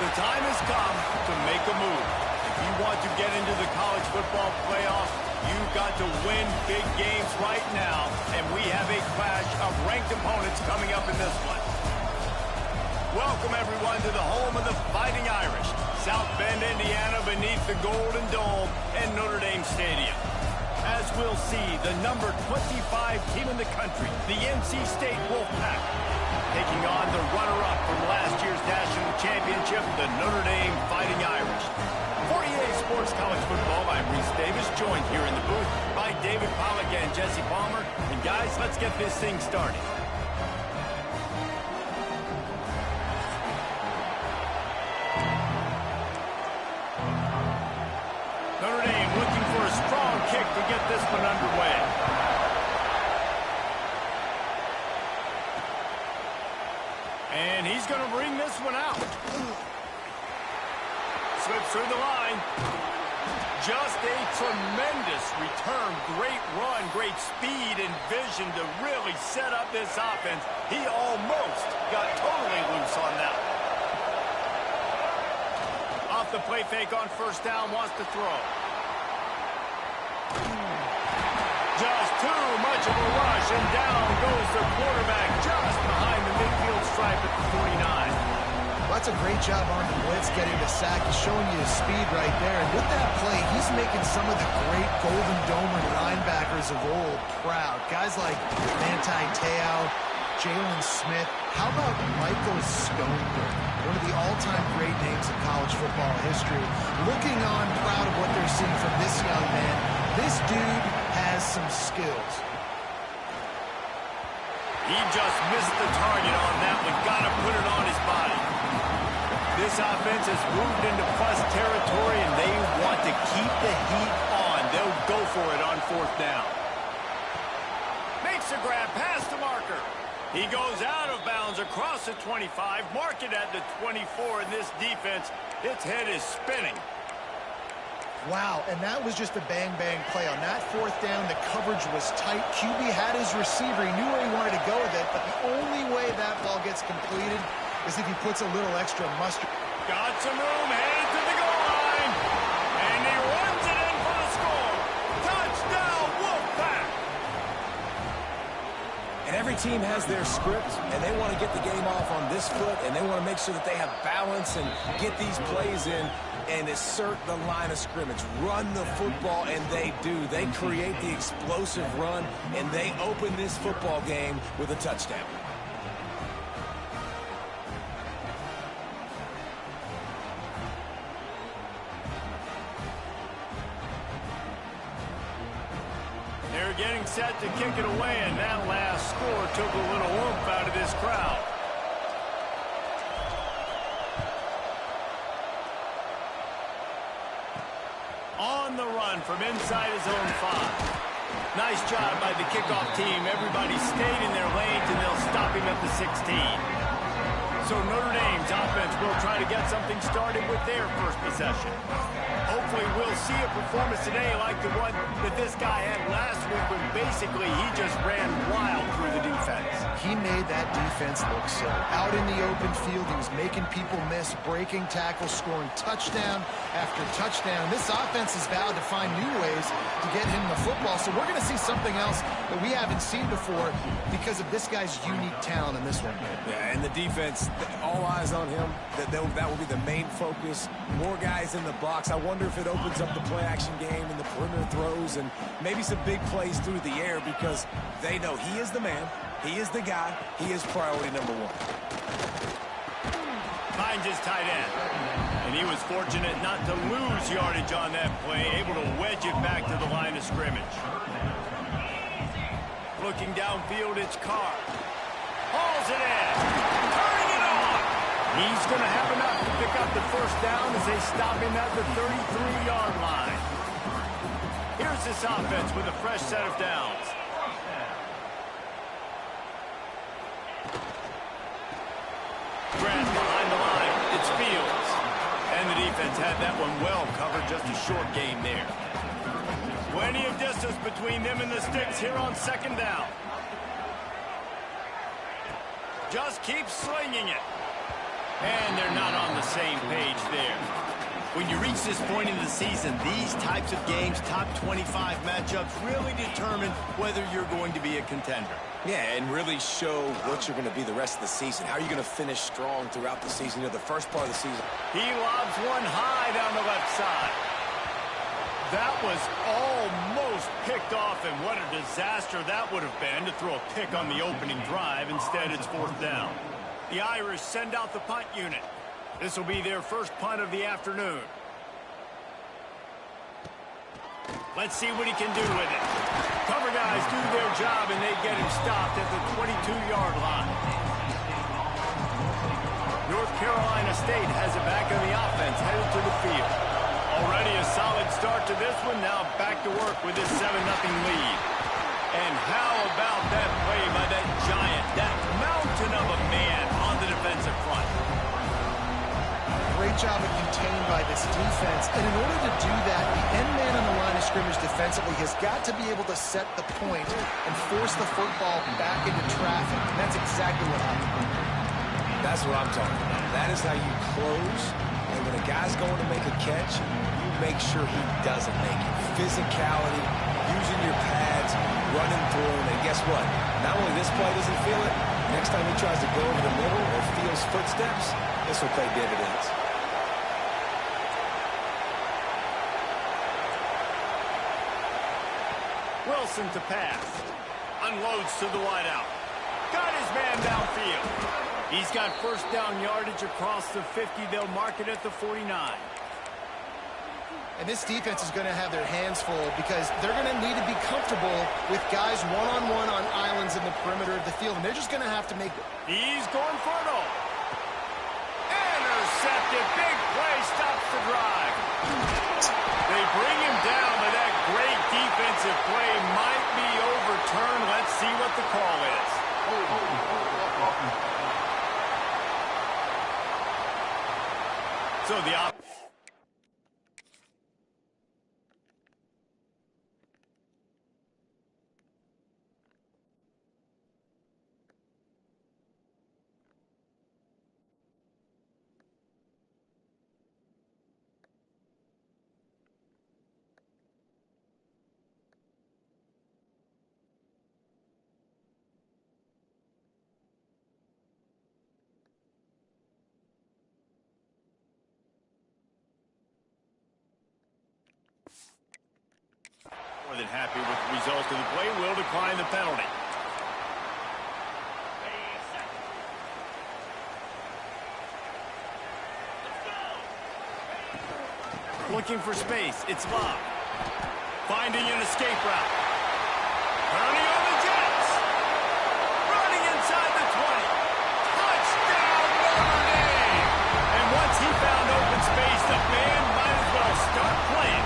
the time has come to make a move. If you want to get into the college football playoffs, you've got to win big games right now, and we have a clash of ranked opponents coming up in this one. Welcome, everyone, to the home of the Fighting Irish, South Bend, Indiana, beneath the Golden Dome and Notre Dame Stadium. As we'll see, the number 25 team in the country, the NC State Wolfpack, taking on the runner-up from last year's national championship, the Notre Dame Fighting Irish. For EA Sports College Football, I'm Reese Davis, joined here in the booth by David Pollack and Jesse Palmer. And guys, let's get this thing started. Notre Dame looking for a strong kick to get this one underway. And he's going to bring this one out. Slips through the line. Just a tremendous return. Great run, great speed and vision to really set up this offense. He almost got totally loose on that. Off the play fake on first down, wants to throw. Just too much of a rush, and down goes the quarterback just behind the midfield stripe at the 49. Well, that's a great job on the blitz, getting the sack. He's showing you his speed right there. And with that play, he's making some of the great Golden Domer linebackers of old proud. Guys like Manti Te'o, Jalen Smith. How about Michael Stonebridge, one of the all-time great names in college football history? Looking on, proud of what they're seeing from this young man. This dude has some skills. He just missed the target on that one. Got to put it on his body. This offense has moved into plus territory, and they want to keep the heat on. They'll go for it on fourth down. Makes a grab past the marker. He goes out of bounds across the 25, mark it at the 24, and this defense, its head is spinning. Wow, and that was just a bang-bang play. On that fourth down, the coverage was tight. QB had his receiver. He knew where he wanted to go with it, but the only way that ball gets completed is if he puts a little extra mustard. Got some room, headed to the goal line, and he runs it in for the score. Touchdown, Wolfpack! And every team has their script, and they want to get the game off on this foot, and they want to make sure that they have balance and get these plays in and assert the line of scrimmage. Run the football, and they do. They create the explosive run, and they open this football game with a touchdown. They're getting set to kick it away, and that last score took a little oomph out of this crowd. On the run from inside his own 5. Nice job by the kickoff team. Everybody stayed in their lanes, and they'll stop him at the 16. So Notre Dame's offense will try to get something started with their first possession. Hopefully we'll see a performance today like the one that this guy had last week when basically he just ran wild through the defense. He made that defense look silly. Out in the open field, he was making people miss, breaking tackles, scoring touchdown after touchdown. This offense is vowed to find new ways to get him the football, so we're going to see something else that we haven't seen before because of this guy's unique talent in this one. Yeah, and the defense, all eyes on him. That will be the main focus. More guys in the box. I wonder if it opens up the play-action game and the perimeter throws and maybe some big plays through the air because they know he is the man, he is the guy, he is priority number 1. Finds his tight end. And he was fortunate not to lose yardage on that play, able to wedge it back to the line of scrimmage. Looking downfield, it's Carr. Hauls it in. Turning it on. He's going to have enough to pick up the first down as they stop him at the 33-yard line. Here's this offense with a fresh set of downs. Grant behind the line. It's Fields. And the defense had that one well covered. Just a short gain there. Plenty of distance between them and the sticks here on second down. Just keep slinging it. And they're not on the same page there. When you reach this point in the season, these types of games, top 25 matchups, really determine whether you're going to be a contender. Yeah, and really show what you're going to be the rest of the season. How are you going to finish strong throughout the season, the first part of the season? He lobs one high down the left side. That was almost picked off, and what a disaster that would have been to throw a pick on the opening drive. Instead, it's 4th down. The Irish send out the punt unit. This will be their first punt of the afternoon. Let's see what he can do with it. Cover guys do their job, and they get him stopped at the 22-yard line. North Carolina State has it back on the offense, headed to the field. Already a solid start to this one. Now back to work with this 7-0 lead. And how about that play by that giant, that mountain of a man on the defensive front? Great job of contained by this defense. And in order to do that, the end man on the line of scrimmage defensively has got to be able to set the point and force the football back into traffic. And that's exactly what happened. That's what I'm talking about. That is how you close. And when a guy's going to make a catch, you make sure he doesn't make it. Physicality, using your pads, running through him. And guess what? Not only this play doesn't feel it, next time he tries to go over the middle or feels footsteps, this will pay dividends. Wilson to pass. Unloads to the wideout. Got his man downfield. He's got first down yardage across the 50. They'll mark it at the 49. And this defense is going to have their hands full because they're going to need to be comfortable with guys one-on-one on islands in the perimeter of the field. And they're just going to have to make it. He's going for it all. Intercepted. Big play stops the drive. They bring him down, but that great defensive play might be overturned. Let's see what the call is. So the more than happy with the result of the play, will decline the penalty. Looking for space. It's Bob. Finding an escape route. Turning on the Jets. Running inside the 20. Touchdown, Notre Dame! And once he found open space, the band might as well start playing.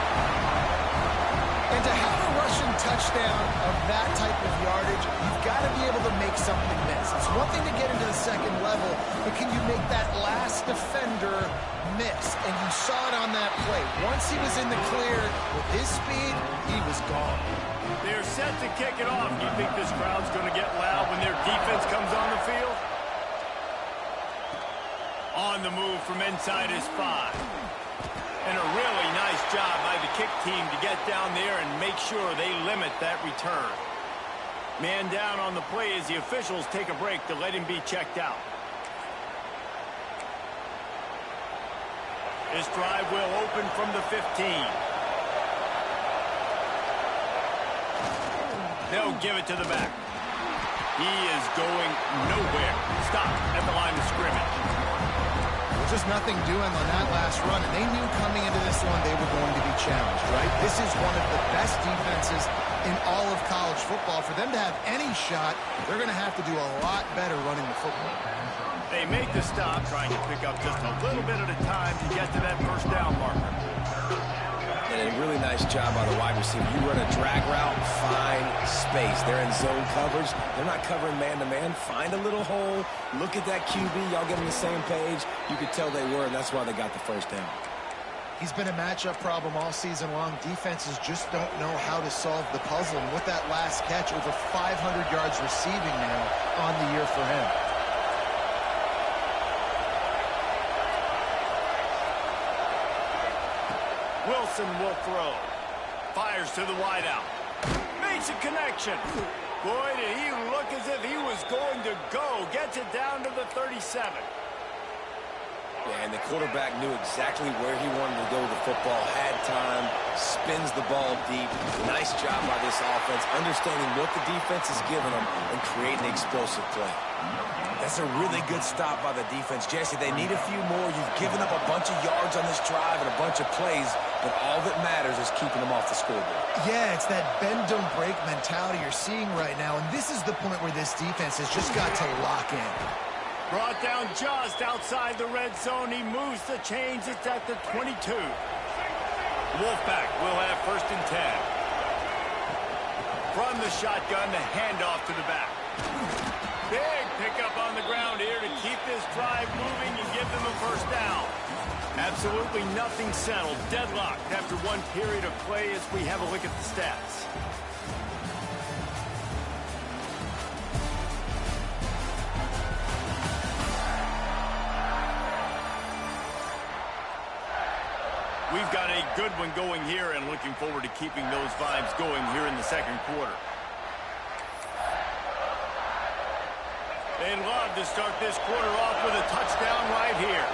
And to have a rushing touchdown of that type of yardage, you've got to be able to make something miss. It's one thing to get into the second level, but can you make that last defender miss? And you saw it on that play. Once he was in the clear with his speed, he was gone. They're set to kick it off. You think this crowd's going to get loud when their defense comes on the field? On the move from inside his 5. And a really nice job by the kick team to get down there and make sure they limit that return. Man down on the play as the officials take a break to let him be checked out. This drive will open from the 15. They'll give it to the back. He is going nowhere. Stop at the line of scrimmage. Just nothing doing on that last run, and they knew coming into this one they were going to be challenged, right? This is one of the best defenses in all of college football. For them to have any shot, they're going to have to do a lot better running the football. They make the stop, trying to pick up just a little bit at a time to get to that first down marker. And a really nice job by the wide receiver. You run a drag route, find space. They're in zone coverage. They're not covering man-to-man. Find a little hole. Look at that QB. Y'all get on the same page. You could tell they were, and that's why they got the first down. He's been a matchup problem all season long. Defenses just don't know how to solve the puzzle. And with that last catch, over 500 yards receiving now on the year for him. Wilson will throw. Fires to the wideout. Makes a connection. Boy, did he look as if he was going to go. Gets it down to the 37. Yeah, and the quarterback knew exactly where he wanted to go with the football, had time, spins the ball deep. Nice job by this offense, understanding what the defense is giving them and creating the explosive play. That's a really good stop by the defense. Jesse, they need a few more. You've given up a bunch of yards on this drive and a bunch of plays, but all that matters is keeping them off the scoreboard. Yeah, it's that bend, don't break mentality you're seeing right now, and this is the point where this defense has just got to lock in. Brought down just outside the red zone. He moves the chains. It's at the 22. Wolfpack will have 1st and 10. From the shotgun, the handoff to the back. Big pickup on the ground here to keep this drive moving and give them a 1st down. Absolutely nothing settled. Deadlocked after one period of play as we have a look at the stats. We've got a good one going here and looking forward to keeping those vibes going here in the 2nd quarter. They'd love to start this quarter off with a touchdown right here.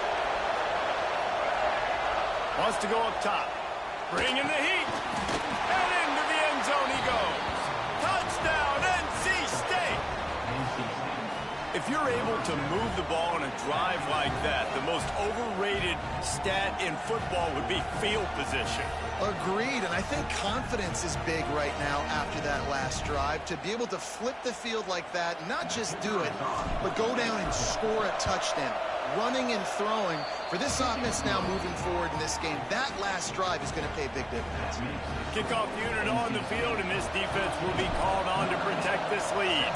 Wants to go up top. Bringing the heat. And into the end zone he goes. Touchdown, NC State. If you're able to move the ball on a drive like that, the most overrated stat in football would be field position. Agreed, and I think confidence is big right now after that last drive. To be able to flip the field like that, not just do it, but go down and score a touchdown. Running and throwing, for this offense now moving forward in this game, that last drive is going to pay big dividends. Kickoff unit on the field, and this defense will be called on to protect this lead.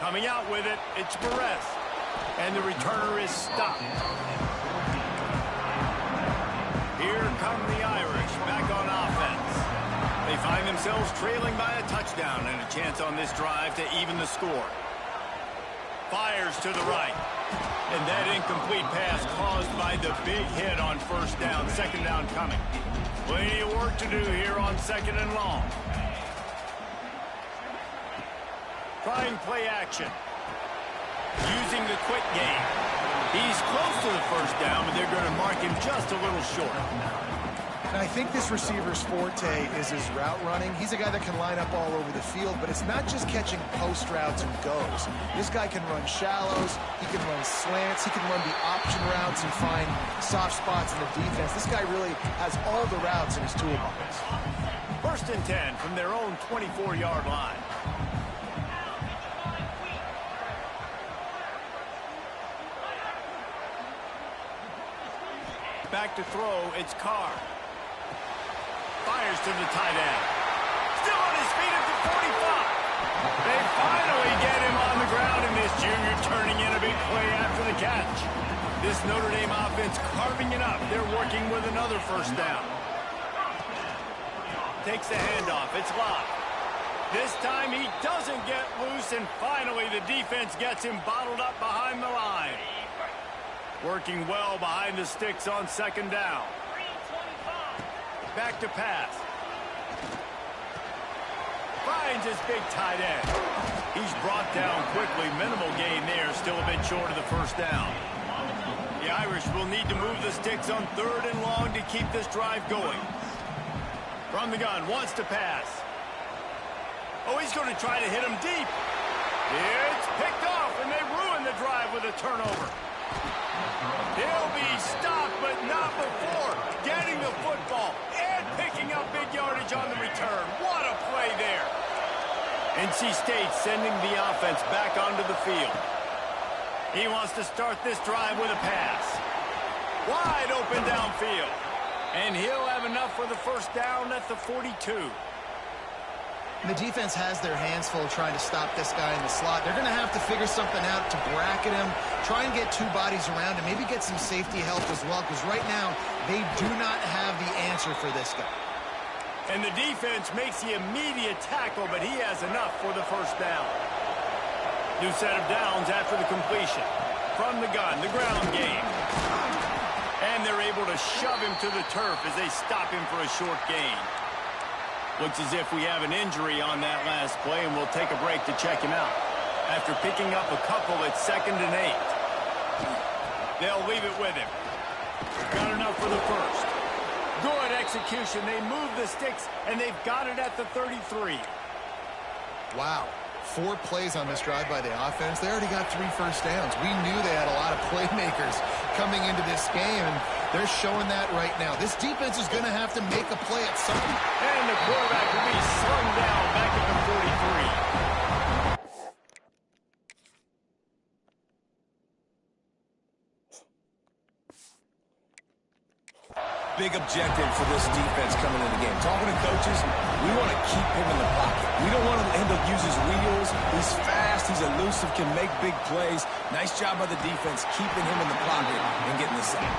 Coming out with it, it's Perez. And the returner is stopped. Here come the Irish back on offense. They find themselves trailing by a touchdown and a chance on this drive to even the score. Fires to the right. And that incomplete pass caused by the big hit on 1st down. 2nd down coming. Plenty of work to do here on 2nd and long. Trying play action. Using the quick game. He's close to the 1st down, but they're going to mark him just a little short. And I think this receiver's forte is his route running. He's a guy that can line up all over the field, but it's not just catching post routes and goes. This guy can run shallows, he can run slants, he can run the option routes and find soft spots in the defense. This guy really has all the routes in his toolbox. 1st and 10 from their own 24-yard line. Back to throw, it's Carr. Fires to the tight end. Still on his feet at the 45. They finally get him on the ground, and this junior turning in a big play after the catch. This Notre Dame offense carving it up. They're working with another 1st down. Takes the handoff. It's locked. This time he doesn't get loose, and finally the defense gets him bottled up behind the line. Working well behind the sticks on 2nd down. Back to pass. Finds his big tight end. He's brought down quickly. Minimal gain there. Still a bit short of the 1st down. The Irish will need to move the sticks on 3rd and long to keep this drive going. From the gun, wants to pass. Oh, he's going to try to hit him deep. It's picked off, and they ruin the drive with a turnover. He'll be stopped, but not before getting the football and picking up big yardage on the return. What a play there. NC State sending the offense back onto the field. He wants to start this drive with a pass. Wide open downfield. And he'll have enough for the 1st down at the 42. And the defense has their hands full trying to stop this guy in the slot. They're going to have to figure something out to bracket him, try and get 2 bodies around him, maybe get some safety help as well, because right now they do not have the answer for this guy. And the defense makes the immediate tackle, but he has enough for the 1st down. New set of downs after the completion. From the gun, the ground game. And they're able to shove him to the turf as they stop him for a short gain. Looks as if we have an injury on that last play, and we'll take a break to check him out. After picking up a couple at 2nd and 8. They'll leave it with him. Got enough for the first. Good execution. They move the sticks, and they've got it at the 33. Wow. 4 plays on this drive by the offense. They already got 3 first downs. We knew they had a lot of playmakers coming into this game, and they're showing that right now. This defense is going to have to make a play at some point. And the quarterback will be slung down back at the 43. Big objective for this defense coming in the game. Talking to coaches, we want to keep him in the pocket. We don't want him to use his wheels. He's fast. He's elusive, can make big plays. Nice job by the defense keeping him in the pocket and getting the sack.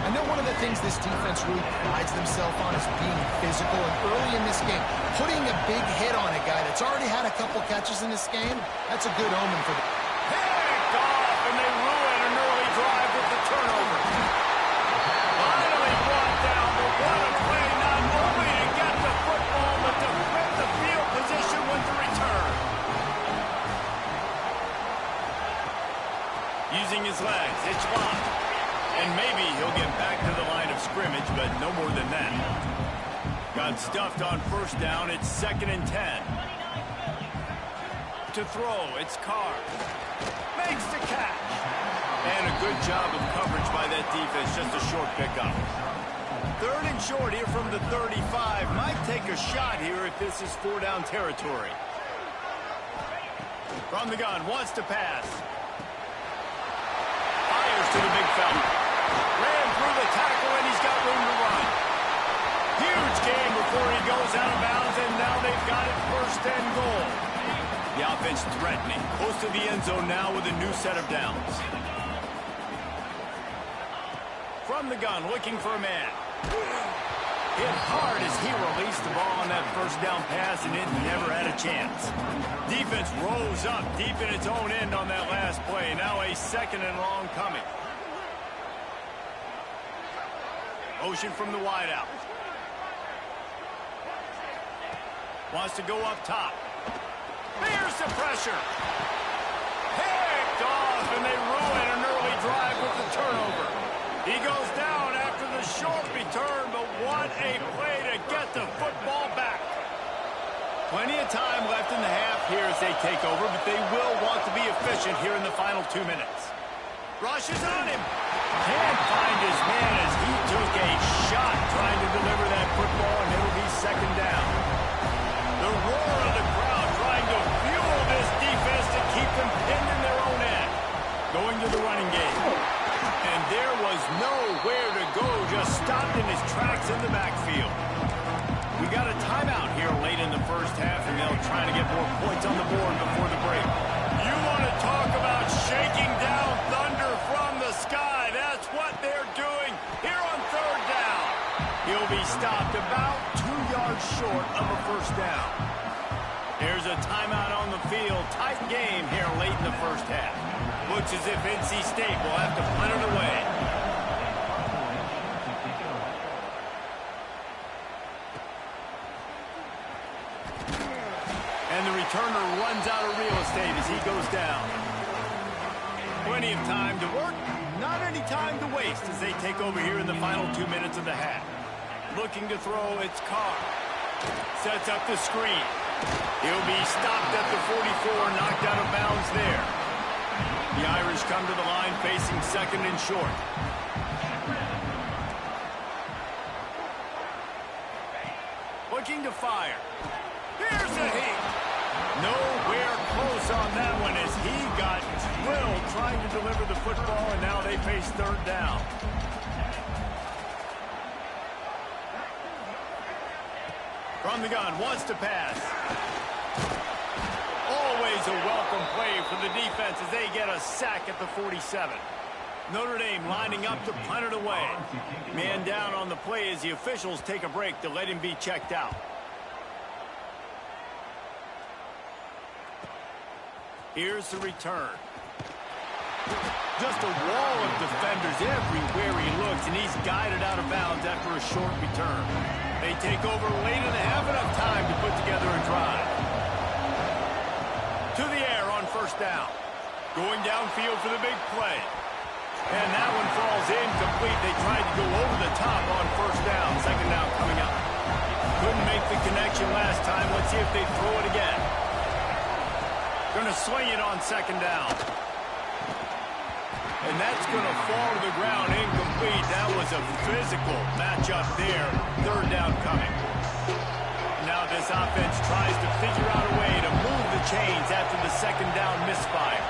I know one of the things this defense really prides themselves on is being physical, and early in this game, putting a big hit on a guy that's already had a couple catches in this game, that's a good omen for them. Picked off, and they ruin an early drive with the turnover. Finally brought down, but what a play, not only to get the football, but to flip the field position with the return. Using his legs, it's locked. And maybe he'll get back to the line of scrimmage, but no more than that. Got stuffed on 1st down. It's 2nd and 10. To throw, it's Carr. Makes the catch. And a good job of coverage by that defense. Just a short pickup. 3rd and short here from the 35. Might take a shot here if this is 4-down territory. From the gun, wants to pass. Fires to the big fella. Ran through the tackle, and he's got room to run. Huge game before he goes out of bounds, and now they've got it 1st and goal. The offense threatening. Close to the end zone now with a new set of downs. From the gun, looking for a man. Hit hard as he released the ball on that 1st down pass, and it never had a chance. Defense rose up deep in its own end on that last play. Now a 2nd and long coming. Motion from the wideout. Wants to go up top. There's the pressure. Picked off, and they ruin an early drive with the turnover. He goes down after the short return, but what a play to get the football back. Plenty of time left in the half here as they take over, but they will want to be efficient here in the final 2 minutes. Rushes on him. Can't find his man as he took a shot trying to deliver that football, and it'll be 2nd down. The roar of the crowd trying to fuel this defense to keep them pinned in their own end. Going to the running game. And there was nowhere to go, just stopped in his tracks in the backfield. We got a timeout here late in the 1st half, and they'll try to get more points on the board before the break. You want to talk about shaking down thunder from the sky. That's what they're doing here on 3rd down. He'll be stopped about 2 yards short of a 1st down. There's a timeout on the field. Tight game here late in the 1st half. Looks as if NC State will have to punt it away. And the returner runs out of real estate as he goes down. Plenty of time to work, not any time to waste as they take over here in the final 2 minutes of the half. Looking to throw, it's Carr. Sets up the screen. He'll be stopped at the 44, knocked out of bounds there. The Irish come to the line facing 2nd and short. Looking to fire. Here's a hit. Nowhere close on that one as he got drilled trying to deliver the football, and now they face 3rd down. From the gun, wants to pass. Always a welcome play for the defense as they get a sack at the 47. Notre Dame lining up to punt it away. Man down on the play as the officials take a break to let him be checked out. Here's the return. Just a wall of defenders everywhere he looks, and he's guided out of bounds after a short return. They take over late and they have enough time to put together a drive. To the air on first down. Going downfield for the big play. And that one falls incomplete. They tried to go over the top on first down. Second down coming up. Couldn't make the connection last time. Let's see if they throw it again. Going to swing it on second down. And that's going to fall to the ground incomplete. That was a physical matchup there. Third down coming. Now this offense tries to figure out a way to move the chains after the second down misfire.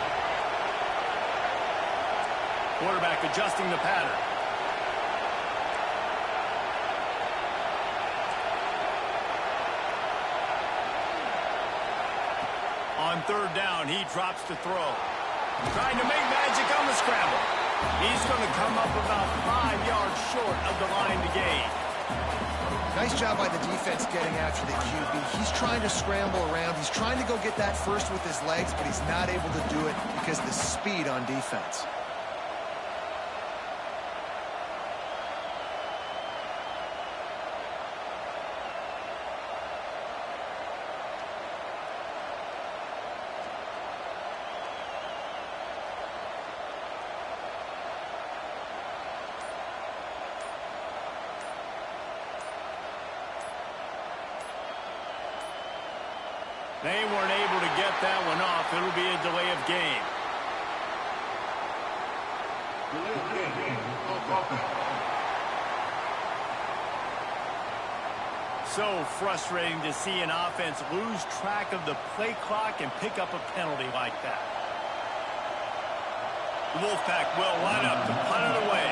Quarterback adjusting the pattern. On third down, he drops to throw. Trying to make magic on the scramble. He's going to come up about 5 yards short of the line to gain. Nice job by the defense getting after the QB. He's trying to scramble around. He's trying to go get that first with his legs, but he's not able to do it because of the speed on defense. They weren't able to get that one off. It'll be a delay of game. So frustrating to see an offense lose track of the play clock and pick up a penalty like that. The Wolfpack will line up to punt it away.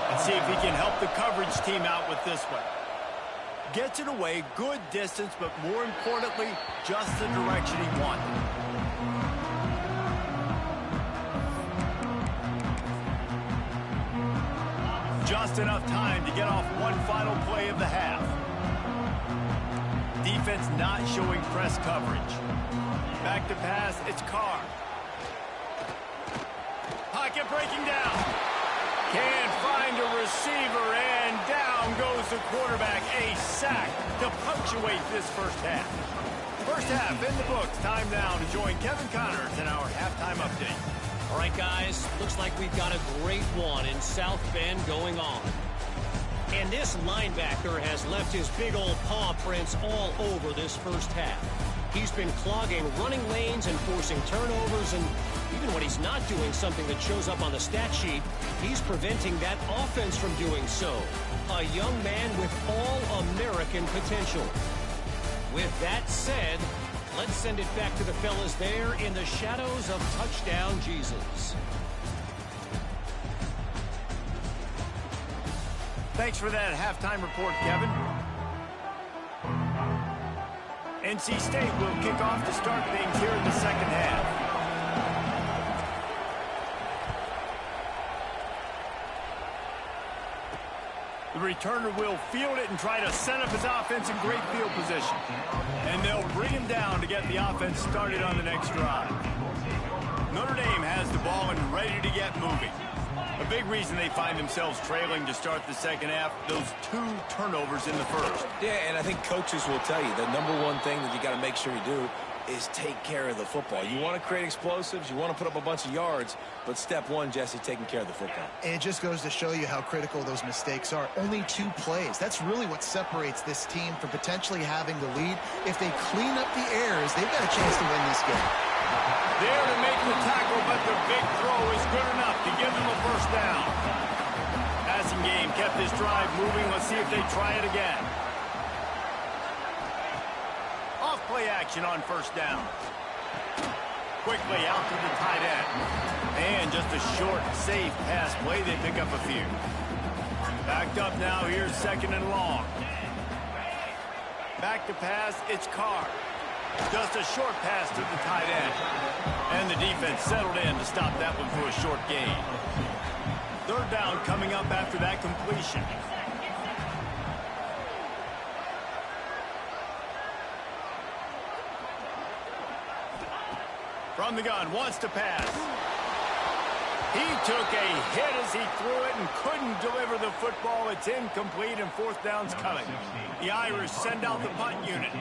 Let's see if he can help the coverage team out with this one. Gets it away, good distance, but more importantly, just the direction he wanted. Just enough time to get off one final play of the half. Defense not showing press coverage. Back to pass, it's Carr. Pocket breaking down. Can't find a receiver, and down goes the quarterback. A sack to punctuate this first half. First half in the books. Time now to join Kevin Connors in our halftime update. All right, guys, looks like we've got a great one in South Bend going on. And this linebacker has left his big old paw prints all over this first half. He's been clogging running lanes and forcing turnovers, and even when he's not doing something that shows up on the stat sheet, he's preventing that offense from doing so. A young man with all-American potential. With that said, let's send it back to the fellas there in the shadows of Touchdown Jesus. Thanks for that halftime report, Kevin. NC State will kick off to start things here in the second half. The returner will field it and try to set up his offense in great field position. And they'll bring him down to get the offense started on the next drive. Notre Dame has the ball and ready to get moving. A big reason they find themselves trailing to start the second half, those 2 turnovers in the first. Yeah, and I think coaches will tell you the number one thing that you got to make sure you do is take care of the football. You want to create explosives, you want to put up a bunch of yards, but step one, Jesse, taking care of the football. And it just goes to show you how critical those mistakes are. Only 2 plays. That's really what separates this team from potentially having the lead. If they clean up the errors, they've got a chance to win this game. There to make the tackle, but the big throw is good enough to give them a first down. Passing game kept this drive moving. Let's see if they try it again. Off play action on first down. Quickly out to the tight end. And just a short, safe pass play. They pick up a few. Backed up now. Here's second and long. Back to pass. It's Carr. Just a short pass to the tight end. And the defense settled in to stop that one for a short gain. Third down coming up after that completion. From the gun, wants to pass. He took a hit as he threw it and couldn't deliver the football. It's incomplete and fourth down's coming. The Irish send out the punt unit.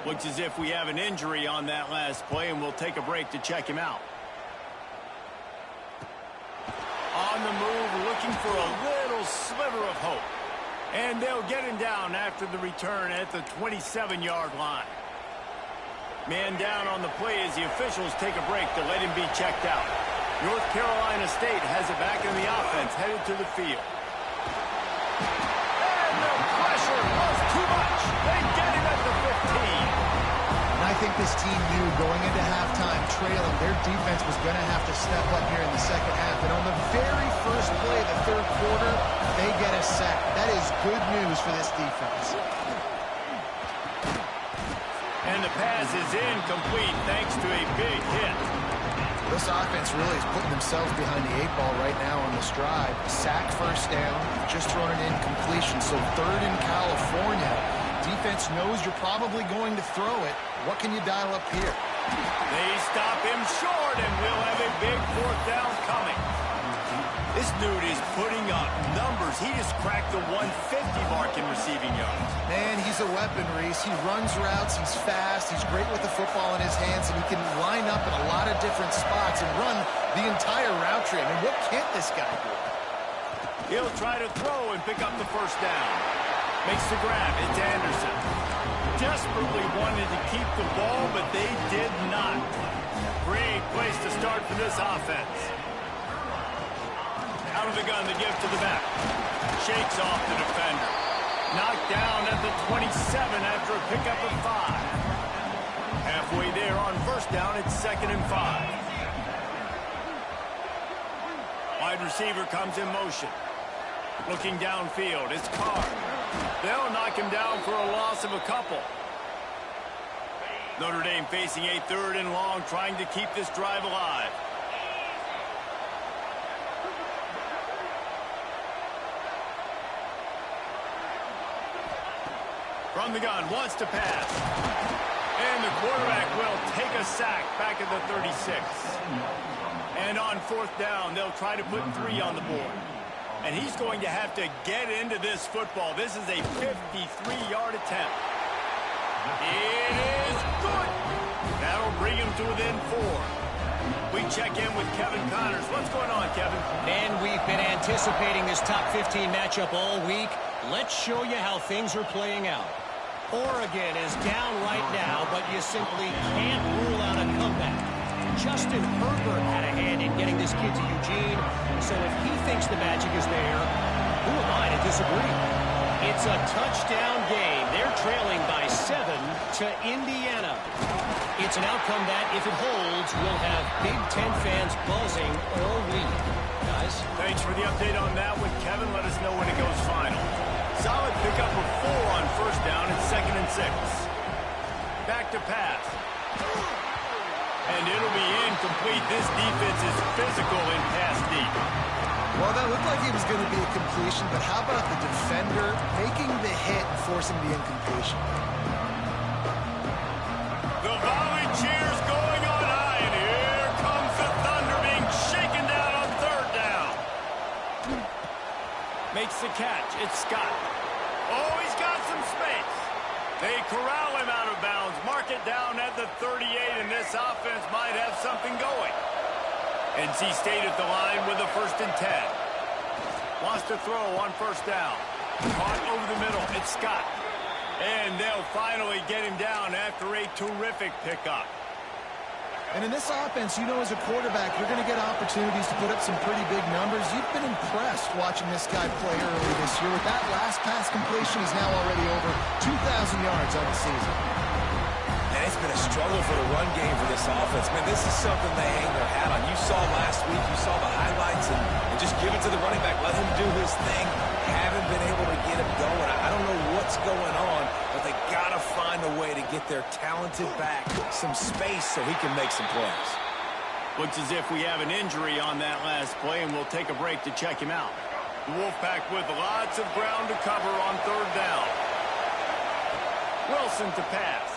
Looks as if we have an injury on that last play, and we'll take a break to check him out. On the move, looking for a little sliver of hope. And they'll get him down after the return at the 27-yard line. Man down on the play as the officials take a break to let him be checked out. North Carolina State has it back in the offense, headed to the field. And the pressure was too much. They get him at the 15. And I think this team knew going into halftime trailing, their defense was going to have to step up here in the second half. And on the very first play of the third quarter, they get a sack. That is good news for this defense. And the pass is incomplete thanks to a big hit. This offense really is putting themselves behind the 8 ball right now on this drive. Sack, first down, just thrown an incompletion. So third in California. Defense knows you're probably going to throw it. What can you dial up here? They stop him short, and we'll have a big fourth down coming. This dude is putting up numbers. He just cracked the 150 mark in receiving yards. Man, he's a weapon, Reese. He runs routes, he's fast, he's great with the football in his hands, and he can line up in a lot of different spots and run the entire route tree. I mean, what can't this guy do? He'll try to throw and pick up the first down. Makes the grab. It's Anderson. Desperately wanted to keep the ball, but they did not. Great place to start for this offense. Out of the gun, the give to the back. Shakes off the defender. Knocked down at the 27 after a pickup of 5. Halfway there on first down, it's 2nd and 5. Wide receiver comes in motion. Looking downfield, it's Carr. They'll knock him down for a loss of a couple. Notre Dame facing a 3rd and long, trying to keep this drive alive. From the gun, wants to pass. And the quarterback will take a sack back at the 36. And on fourth down, they'll try to put 3 on the board. And he's going to have to get into this football. This is a 53-yard attempt. It is good. That'll bring him to within 4. We check in with Kevin Connors. What's going on, Kevin? And we've been anticipating this top 15 matchup all week. Let's show you how things are playing out. Oregon is down right now, but you simply can't rule out a comeback. Justin Herbert had a hand in getting this kid to Eugene, so if he thinks the magic is there, who am I to disagree? It's a touchdown game. They're trailing by 7 to Indiana. It's an outcome that, if it holds, will have Big Ten fans buzzing all week. Guys? Thanks for the update on that one, Kevin. Let us know when it goes final. Solid pickup of 4 on first down. It's 2nd and 6. Back to pass. And it'll be incomplete. This defense is physical in pass deep. Well, that looked like it was going to be a completion, but how about the defender making the hit and forcing the incompletion? The volley cheers going on high, and here comes the Thunder being shaken down on third down. Makes the catch. It's Scott. Oh, he's got some space. They corral him out of bounds, mark it down at the 38, and this offense might have something going. NC State at the line with a 1st and 10. Wants to throw on first down. Caught over the middle. It's Scott. And they'll finally get him down after a terrific pickup. And in this offense, you know, as a quarterback, you're going to get opportunities to put up some pretty big numbers. You've been impressed watching this guy play early this year. With that last pass completion, he's now already over 2,000 yards on the season. And it's been a struggle for the run game for this offense. Man, this is something they hang their hat on. You saw last week, you saw the highlights, and just give it to the running back. Let him do his thing. Haven't been able to get him going. I don't know what's going on, but they got to find a way to get their talented back some space so he can make some plays. Looks as if we have an injury on that last play, and we'll take a break to check him out. The Wolfpack with lots of ground to cover on third down. Wilson to pass.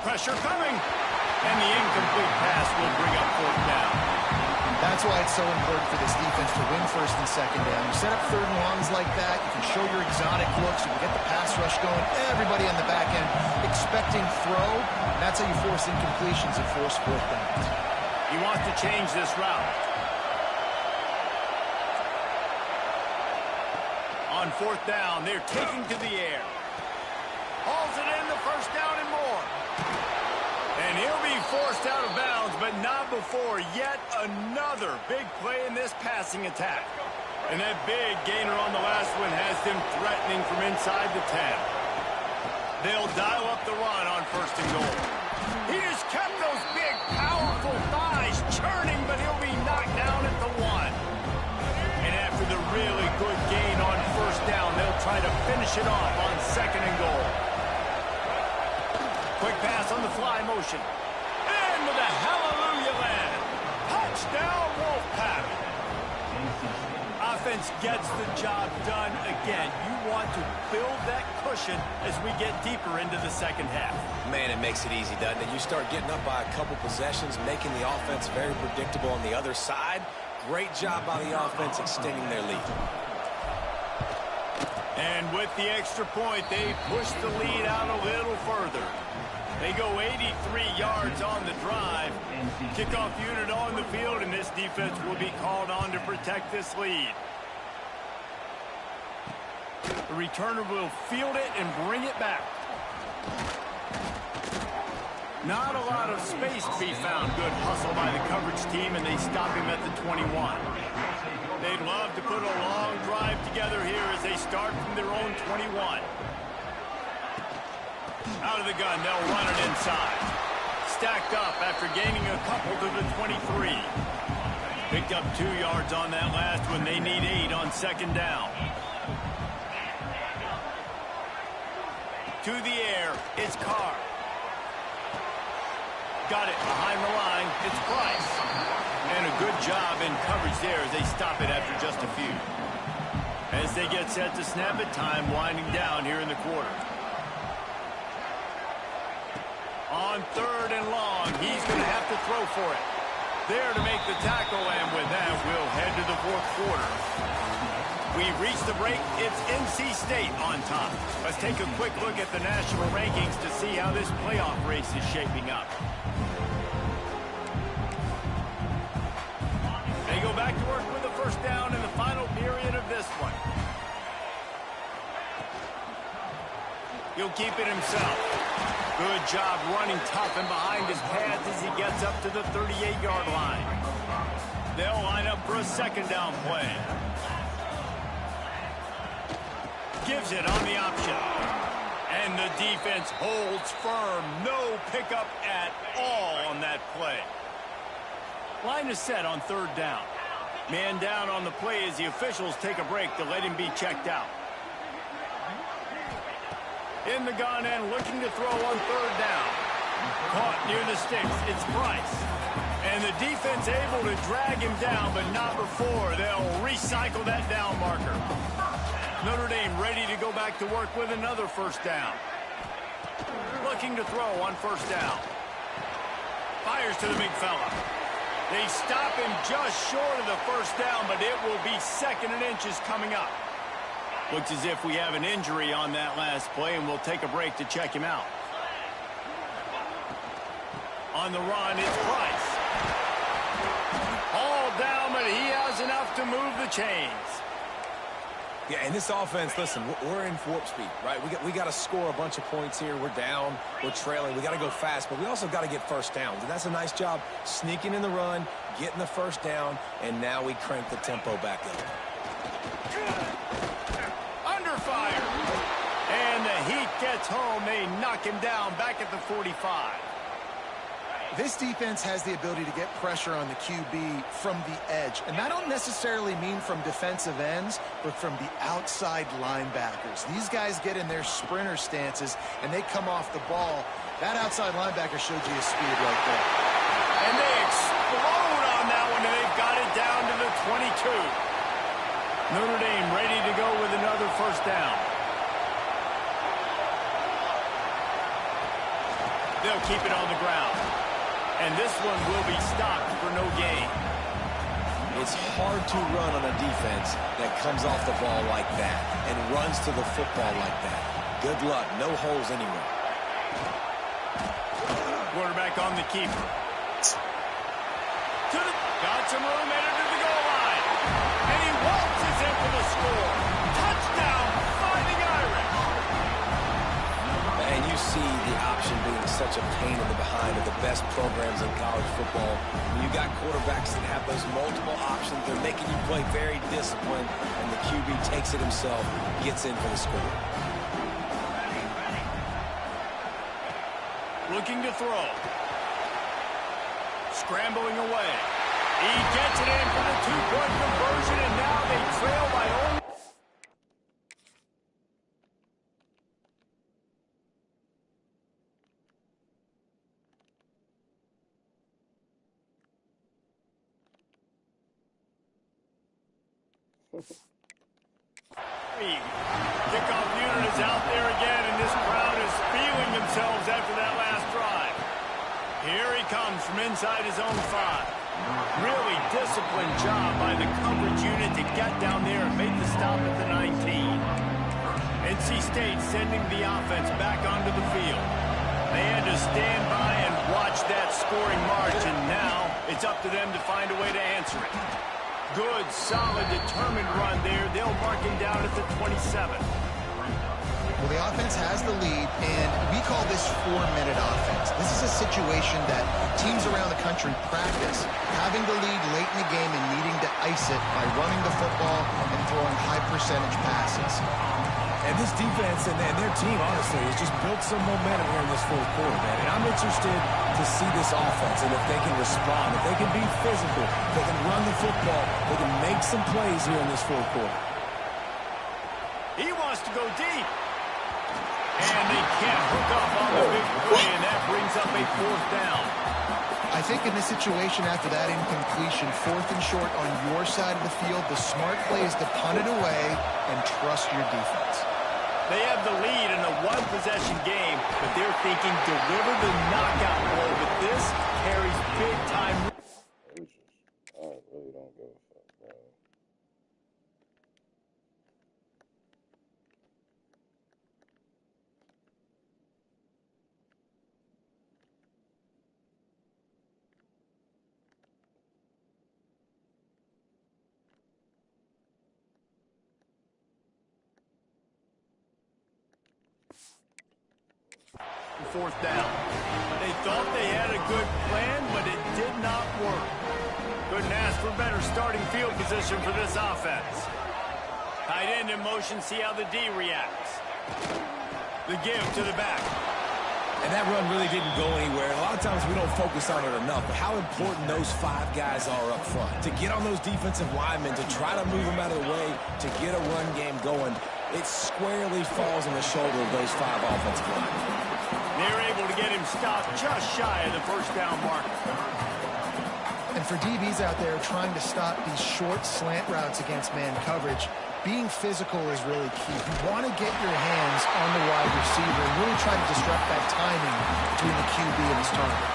Pressure coming. And the incomplete pass will bring up fourth down. That's why it's so important for this defense to win first and second down. You set up third and longs like that, you can show your exotic looks, you can get the pass rush going, everybody on the back end expecting throw, and that's how you force incompletions and force fourth downs. He wants to change this route. On fourth down, they're taking to the air. Hauls it in, the first down and more. And he'll be forced out of bounds, but not before yet another big play in this passing attack. And that big gainer on the last one has them threatening from inside the 10. They'll dial up the run on first and goal. He just kept those big, powerful thighs churning, but he'll be knocked down at the 1. And after the really good gain on first down, they'll try to finish it off on second and goal. Quick pass on the fly motion. And with a hallelujah land. Touchdown, Wolfpack. Offense gets the job done again. You want to build that cushion as we get deeper into the second half. Man, it makes it easy, doesn't it? You start getting up by a couple possessions, making the offense very predictable on the other side. Great job by the offense extending their lead. And with the extra point, they push the lead out a little further. They go 83 yards on the drive. Kickoff unit on the field, and this defense will be called on to protect this lead. The returner will field it and bring it back. Not a lot of space to be found. Good hustle by the coverage team, and they stop him at the 21. They'd love to put a long drive together here as they start from their own 21. Out of the gun, they'll run it inside. Stacked up after gaining a couple to the 23. Picked up 2 yards on that last one. They need 8 on second down. To the air, it's Carr. Got it behind the line. It's Price. And a good job in coverage there as they stop it after just a few. As they get set to snap it, time winding down here in the quarter. On third and long, he's going to have to throw for it. There to make the tackle, and with that, we'll head to the fourth quarter. We've reached the break. It's NC State on top. Let's take a quick look at the national rankings to see how this playoff race is shaping up. They go back to work with a first down in the final period of this one. He'll keep it himself. Good job running tough and behind his pads as he gets up to the 38-yard line. They'll line up for a second down play. Gives it on the option. And the defense holds firm. No pickup at all on that play. Line is set on third down. Man down on the play as the officials take a break to let him be checked out. In the gun and looking to throw on third down. Caught near the sticks. It's Price. And the defense able to drag him down, but not before. They'll recycle that down marker. Notre Dame ready to go back to work with another first down. Looking to throw on first down. Fires to the big fella. They stop him just short of the first down, but it will be second and inches coming up. Looks as if we have an injury on that last play, and we'll take a break to check him out. On the run, it's Price. All down, but he has enough to move the chains. Yeah, and this offense, listen, we're in warp speed, right? We got to score a bunch of points here. We're down. We're trailing. We got to go fast, but we also got to get first downs. And that's a nice job sneaking in the run, getting the first down, and now we crank the tempo back up. Under fire. And the heat gets home. They knock him down back at the 45. This defense has the ability to get pressure on the QB from the edge. And that don't necessarily mean from defensive ends, but from the outside linebackers. These guys get in their sprinter stances, and they come off the ball. That outside linebacker showed you his speed right there. And they explode on that one, and they've got it down to the 22. Notre Dame ready to go with another first down. They'll keep it on the ground. And this one will be stopped for no gain. It's hard to run on a defense that comes off the ball like that and runs to the football like that. Good luck. No holes anywhere. Quarterback on the keeper. Got some room headed to the goal line. And he waltzes in for the score. Touchdown, Fighting Irish. And you see the option being such a pain in the behind of the best programs in college football. When you got quarterbacks that have those multiple options, they're making you play very disciplined, and the QB takes it himself, gets in for the score. Looking to throw. Scrambling away. He gets it in for the two-point conversion, and now they trail by only... Kickoff unit is out there again, and this crowd is feeling themselves after that last drive. Here he comes from inside his own 5. Really disciplined job by the coverage unit to get down there and make the stop at the 19. NC State sending the offense back onto the field. They had to stand by and watch that scoring march, and now it's up to them to find a way to answer it. Good, solid, determined run there. They'll mark him down at the 27. Well, the offense has the lead, and we call this 4-minute offense. This is a situation that teams around the country practice, having the lead late in the game and needing to ice it by running the football and throwing high-percentage passes. And this defense and their team, honestly, has just built some momentum here in this fourth quarter, man. And I'm interested to see this offense and if they can respond, if they can be physical, if they can run the football, they can make some plays here in this fourth quarter. He wants to go deep. And they can't hook up on the big play, and that brings up a 4th down. I think in this situation after that incompletion, 4th and short on your side of the field, the smart play is to punt it away and trust your defense. They have the lead in a one-possession game, but they're thinking deliver the knockout blow, but this carries big-time. I really don't give a fuck, bro. Fourth down. They thought they had a good plan, but it did not work. Couldn't ask for better starting field position for this offense. Tight end in motion, see how the D reacts. The give to the back. And that run really didn't go anywhere. A lot of times we don't focus on it enough, but how important those 5 guys are up front. To get on those defensive linemen, to try to move them out of the way, to get a run game going, it squarely falls on the shoulder of those 5 offensive linemen. They're able to get him stopped just shy of the first down mark. And for DBs out there trying to stop these short slant routes against man coverage, being physical is really key. You want to get your hands on the wide receiver and really try to disrupt that timing between the QB and his target.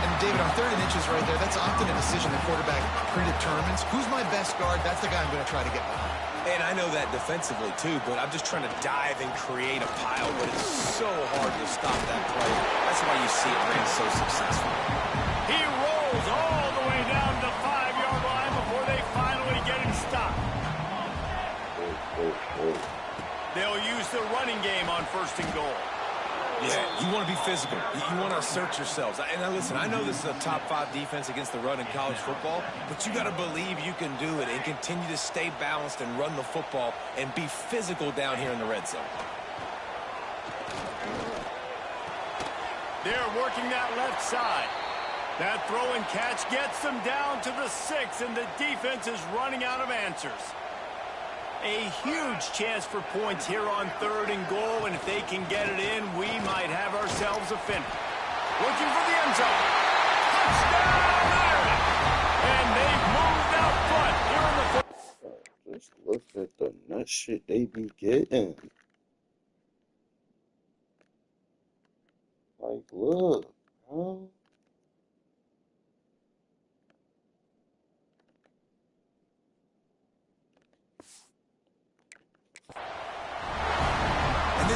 And David, on 3rd and inches right there, that's often a decision the quarterback predetermines. Who's my best guard? That's the guy I'm going to try to get behind. And I know that defensively, too, but I'm just trying to dive and create a pile, but it's so hard to stop that play. That's why you see it ran so successful. He rolls all the way down to the 5-yard line before they finally get him stopped. They'll use the running game on 1st and goal. Yeah, you want to be physical. You want to assert yourselves. And now listen, I know this is a top 5 defense against the run in college football, but you got to believe you can do it and continue to stay balanced and run the football and be physical down here in the red zone. They're working that left side. That throw and catch gets them down to the 6, and the defense is running out of answers. A huge chance for points here on 3rd and goal, and if they can get it in, we might have ourselves a finish. Looking for the end zone. Touchdown, Irish! And they've moved out front here in the foot. Just look at the nut shit they be getting. Like, look, huh?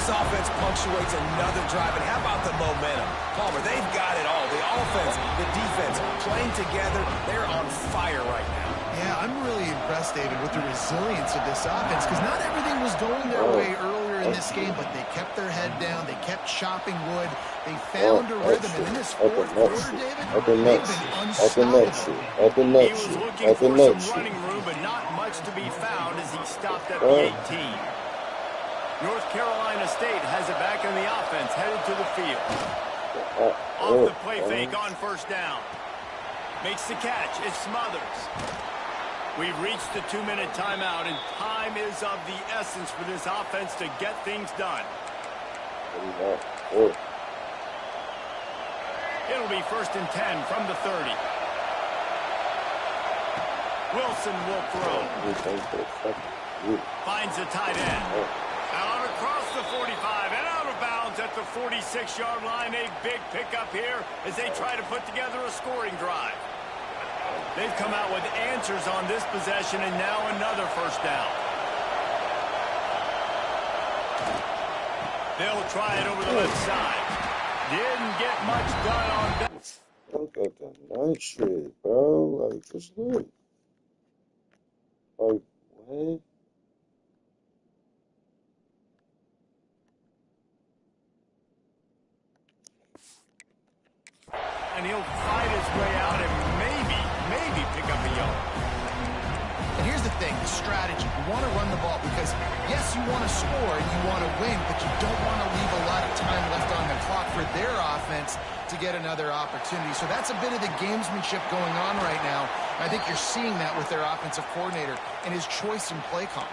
This offense punctuates another drive. And how about the momentum? Palmer, they've got it all. The offense, the defense, playing together. They're on fire right now. Yeah, I'm really impressed, David, with the resilience of this offense, because not everything was going their way earlier in this game, but they kept their head down. They kept chopping wood. They found a rhythm. And in this fourth quarter, David, they've been unstoppable. He was looking for some running room, but not much to be found as he stopped at the 18. North Carolina State has it back in the offense, headed to the field. Off the play fake on first down. Makes the catch. It's Smothers. We've reached the 2-minute timeout, and time is of the essence for this offense to get things done. It'll be 1st and 10 from the 30. Wilson will throw. Finds the tight end. Out across the 45 and out of bounds at the 46-yard line. A big pickup here as they try to put together a scoring drive. They've come out with answers on this possession, and now another first down. They'll try it over the left side. Didn't get much done on that. Look at the night shit, bro. Like, just look. Like, what? And he'll fight his way out and maybe pick up a yard. And here's the thing, the strategy. You want to run the ball because, yes, you want to score and you want to win, but you don't want to leave a lot of time left on the clock for their offense to get another opportunity. So that's a bit of the gamesmanship going on right now. I think you're seeing that with their offensive coordinator and his choice in play call.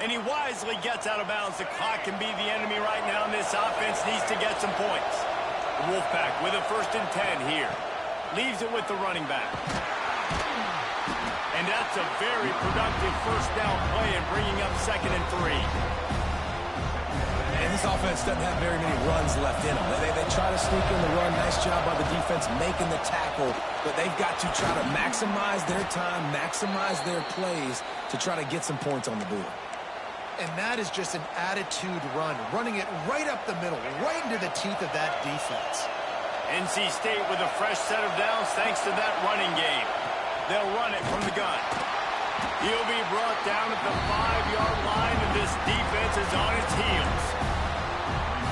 And he wisely gets out of bounds. The clock can be the enemy right now, and this offense needs to get some points. The Wolfpack with a 1st and 10 here. Leaves it with the running back. And that's a very productive first down play and bringing up 2nd and 3. And this offense doesn't have very many runs left in them. They try to sneak in the run. Nice job by the defense making the tackle. But they've got to try to maximize their time, maximize their plays to try to get some points on the board. And that is just an attitude run, running it right up the middle, right into the teeth of that defense. NC State with a fresh set of downs thanks to that running game. They'll run it from the gun. He'll be brought down at the 5-yard line, and this defense is on its heels.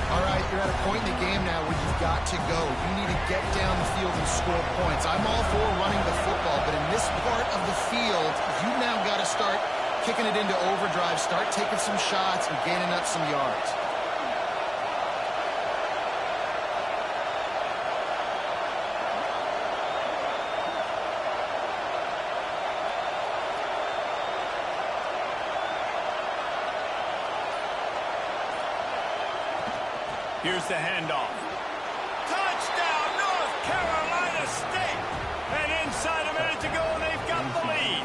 All right, you're at a point in the game now where you've got to go. You need to get down the field and score points. I'm all for running the football, but in this part of the field, you've now got to start kicking it into overdrive, start taking some shots and gaining up some yards. Here's the handoff. Touchdown, North Carolina State! And inside a minute to go, they've got the lead.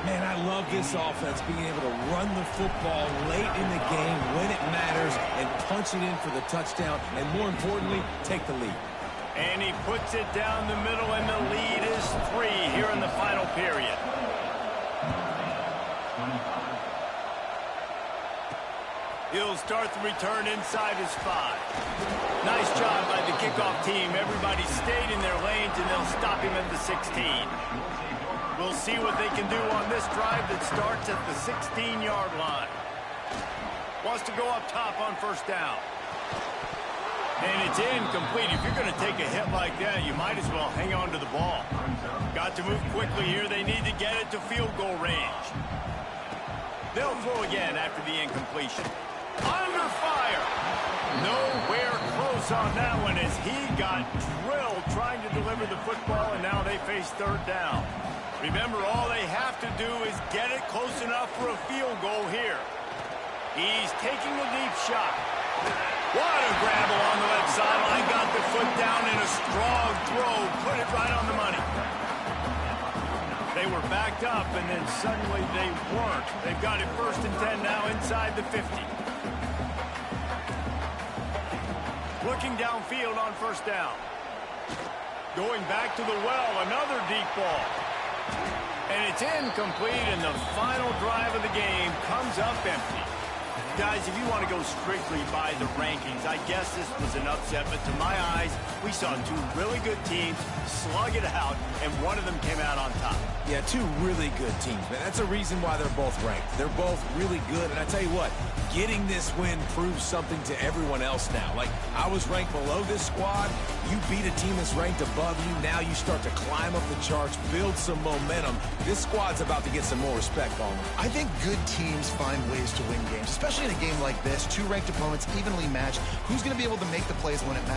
Man, I love this offense being able to run the football late in the game when it matters and punch it in for the touchdown and, more importantly, take the lead. And he puts it down the middle, and the lead is 3 here in the final period. He'll start the return inside his 5. Nice job by the kickoff team. Everybody stayed in their lanes, and they'll stop him at the 16. We'll see what they can do on this drive that starts at the 16-yard line. Wants to go up top on first down. And it's incomplete. If you're going to take a hit like that, you might as well hang on to the ball. Got to move quickly here. They need to get it to field goal range. They'll throw again after the incompletion. Under fire. Nowhere close on that one as he got drilled trying to deliver the football, and now they face 3rd down. Remember, all they have to do is get it close enough for a field goal here. He's taking a deep shot. What a grab along the left sideline. Got the foot down in a strong throw. Put it right on the money. They were backed up, and then suddenly they weren't. They've got it 1st and 10 now inside the 50. Looking downfield on first down. Going back to the well, another deep ball. And it's incomplete, and the final drive of the game comes up empty. Guys, if you want to go strictly by the rankings, I guess this was an upset, but to my eyes, we saw two really good teams slug it out, and one of them came out on top. Yeah, two really good teams, man. That's a reason why they're both ranked. They're both really good, and I tell you what, getting this win proves something to everyone else now. Like, I was ranked below this squad. You beat a team that's ranked above you. Now you start to climb up the charts, build some momentum. This squad's about to get some more respect on them. I think good teams find ways to win games, especially in a game like this. Two ranked opponents evenly matched. Who's going to be able to make the plays when it matters?